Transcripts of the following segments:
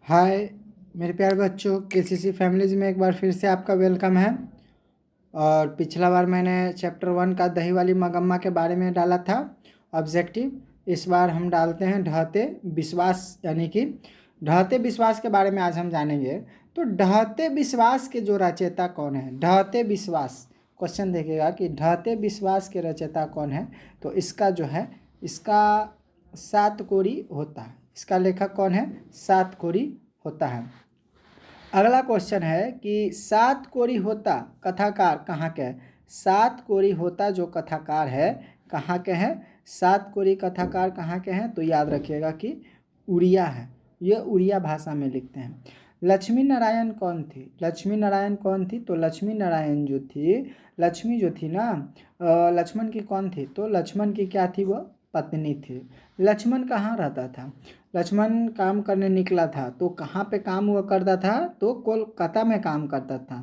हाय मेरे प्यारे बच्चों, केसीसी फैमिलीज़ में एक बार फिर से आपका वेलकम है। और पिछला बार मैंने चैप्टर 1 का दही वाली मगम्मा के बारे में डाला था ऑब्जेक्टिव। इस बार हम डालते हैं ढहते विश्वास, यानी कि ढहते विश्वास के बारे में आज हम जानेंगे। तो ढहते विश्वास के जो रचयिता कौन है? ढहते विश्वास क्वेश्चन देखिएगा कि ढहते विश्वास के रचयिता कौन है। तो इसका जो है इसका सातकोरी होता है। इसका लेखक कौन है? सातकोरी होता है। अगला क्वेश्चन है कि सातकोरी होता कथाकार कहाँ के है? सातकोरी होता जो कथाकार है कहाँ के हैं? सातकोरी कथाकार कहाँ के हैं? तो याद रखिएगा कि उड़िया है। ये उड़िया भाषा में लिखते हैं। लक्ष्मी नारायण कौन थी? लक्ष्मी नारायण कौन थी? तो लक्ष्मी नारायण जो थी, लक्ष्मी जो थी ना, लक्ष्मण की कौन थी? तो लक्ष्मण की क्या थी? वह पत्नी थी। लक्ष्मण कहाँ रहता था? लक्ष्मण काम करने निकला था तो कहाँ पे काम हुआ करता था? तो कोलकाता में काम करता था।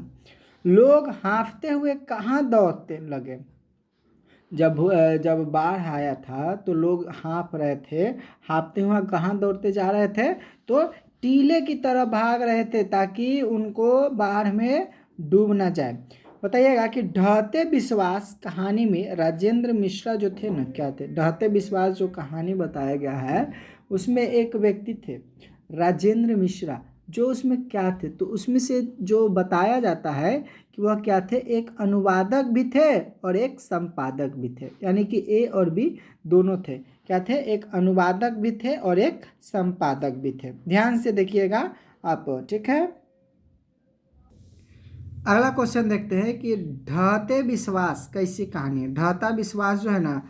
लोग हाँफते हुए कहाँ दौड़ते लगे? जब बाढ़ आया था तो लोग हाँफ रहे थे। हाँफते हुए कहाँ दौड़ते जा रहे थे? तो टीले की तरफ भाग रहे थे ताकि उनको बाढ़ में डूब ना जाए। बताइएगा कि ढहते विश्वास कहानी में राजेंद्र मिश्रा जो थे ना, क्या थे? ढहते विश्वास जो कहानी बताया गया है उसमें एक व्यक्ति थे राजेंद्र मिश्रा, जो उसमें क्या थे? तो उसमें से जो बताया जाता है कि वह क्या थे? एक अनुवादक भी थे और एक संपादक भी थे, यानी कि ए और बी दोनों थे। क्या थे? एक अनुवादक भी थे और एक संपादक भी थे। ध्यान से देखिएगा आप, ठीक है। अगला क्वेश्चन देखते हैं कि ढहते विश्वास कैसी कहानी है? ढहता विश्वास जो है ना,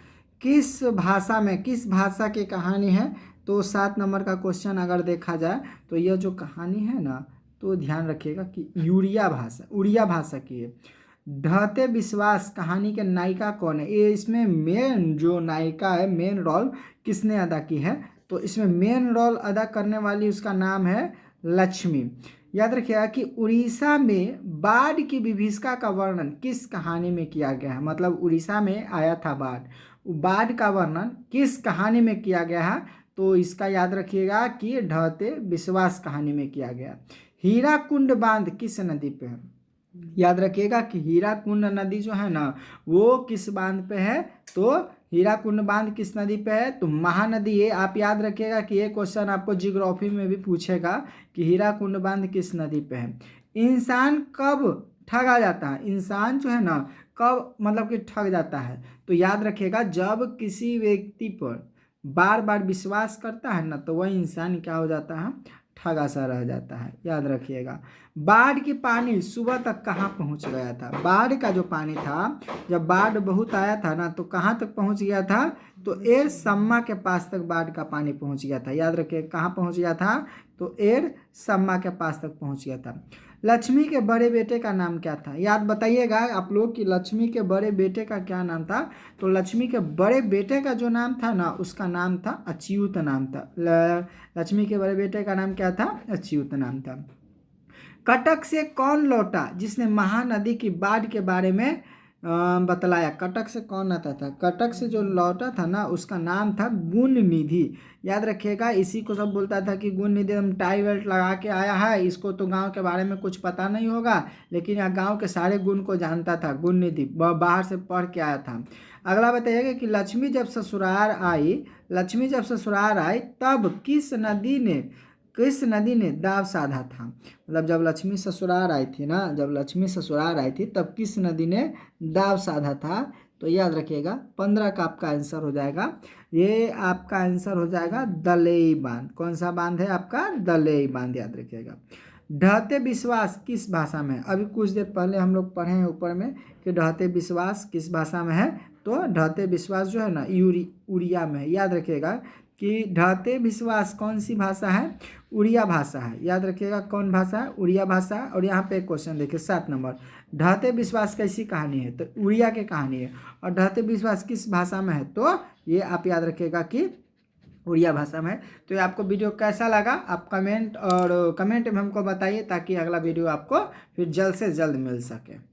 किस भाषा में, किस भाषा की कहानी है? तो 7 नंबर का क्वेश्चन अगर देखा जाए तो यह जो कहानी है ना, तो ध्यान रखिएगा कि उड़िया भाषा की है। ढहते विश्वास कहानी के नायिका कौन है? ये इसमें मेन जो नायिका है, मेन रोल किसने अदा की है? तो इसमें मेन रोल अदा करने वाली उसका नाम है लक्ष्मी। याद रखिएगा कि उड़ीसा में बाढ़ की विभीषिका का वर्णन किस कहानी में किया गया है? मतलब उड़ीसा में आया था बाढ़, बाढ़ का वर्णन किस कहानी में किया गया है? तो इसका याद रखिएगा कि ढहते विश्वास कहानी में किया गया। हीराकुंड बांध किस नदी पे है? याद रखिएगा कि हीराकुंड नदी जो है ना, वो किस बांध पे है? तो हीराकुंड बांध किस नदी पे है? तो महानदी है। आप याद रखिएगा कि ये क्वेश्चन आपको जियोग्राफी में भी पूछेगा कि हीराकुंड बांध किस नदी पे है। इंसान कब ठगा जाता है? इंसान जो है ना, कब मतलब कि ठग जाता है? तो याद रखिएगा जब किसी व्यक्ति पर बार बार विश्वास करता है ना, तो वह इंसान क्या हो जाता है? ठगा सा रह जाता है। याद रखिएगा। बाढ़ की पानी सुबह तक कहाँ पहुँच गया था? बाढ़ का जो पानी था, जब बाढ़ बहुत आया था ना, तो कहाँ तक पहुँच गया था? तो एर सम्मा के पास तक बाढ़ का पानी पहुँच गया था। याद रखिए कहाँ पहुँच गया था? तो एर सम्मा के पास तक पहुँच गया था। लक्ष्मी के बड़े बेटे का नाम क्या था? याद बताइएगा आप लोग कि लक्ष्मी के बड़े बेटे का क्या नाम था? तो लक्ष्मी के बड़े बेटे का जो नाम था ना, उसका नाम था अच्युत नाम था। लक्ष्मी के बड़े बेटे का नाम क्या था? अच्युत नाम था। कटक से कौन लौटा जिसने महानदी की बाढ़ के बारे में बतलाया? कटक से कौन आता था? कटक से जो लौटा था ना, उसका नाम था गुण निधि। याद रखिएगा, इसी को सब बोलता था कि गुण निधि हम टाई बेल्ट लगा के आया है, इसको तो गांव के बारे में कुछ पता नहीं होगा, लेकिन यह गांव के सारे गुण को जानता था। गुण निधि बाहर से पढ़ के आया था। अगला बताइएगा कि लक्ष्मी जब ससुराल आई तब किस नदी ने दाव साधा था? मतलब जब लक्ष्मी ससुराल आई थी ना, जब लक्ष्मी ससुराल आई थी तब किस नदी ने दाव साधा था? तो याद रखिएगा 15 का आपका आंसर हो जाएगा। ये आपका आंसर हो जाएगा दलेई बांध। कौन सा बांध है आपका? दलेई बांध। याद रखिएगा। ढहते विश्वास किस भाषा में है? अभी कुछ देर पहले हम लोग पढ़े हैं ऊपर में कि ढहते विश्वास किस भाषा में है। तो ढहते विश्वास जो है ना, उड़िया में है। याद रखिएगा कि ढहते विश्वास कौन सी भाषा है? उड़िया भाषा है। याद रखिएगा कौन भाषा है? उड़िया भाषा। और यहाँ पे एक क्वेश्चन देखिए 7 नंबर, ढहते विश्वास कैसी कहानी है? तो उड़िया की कहानी है। और ढहते विश्वास किस भाषा में है? तो ये आप याद रखिएगा कि उड़िया भाषा में है। तो ये आपको वीडियो कैसा लगा आप कमेंट में हमको बताइए, ताकि अगला वीडियो आपको फिर जल्द से जल्द मिल सके।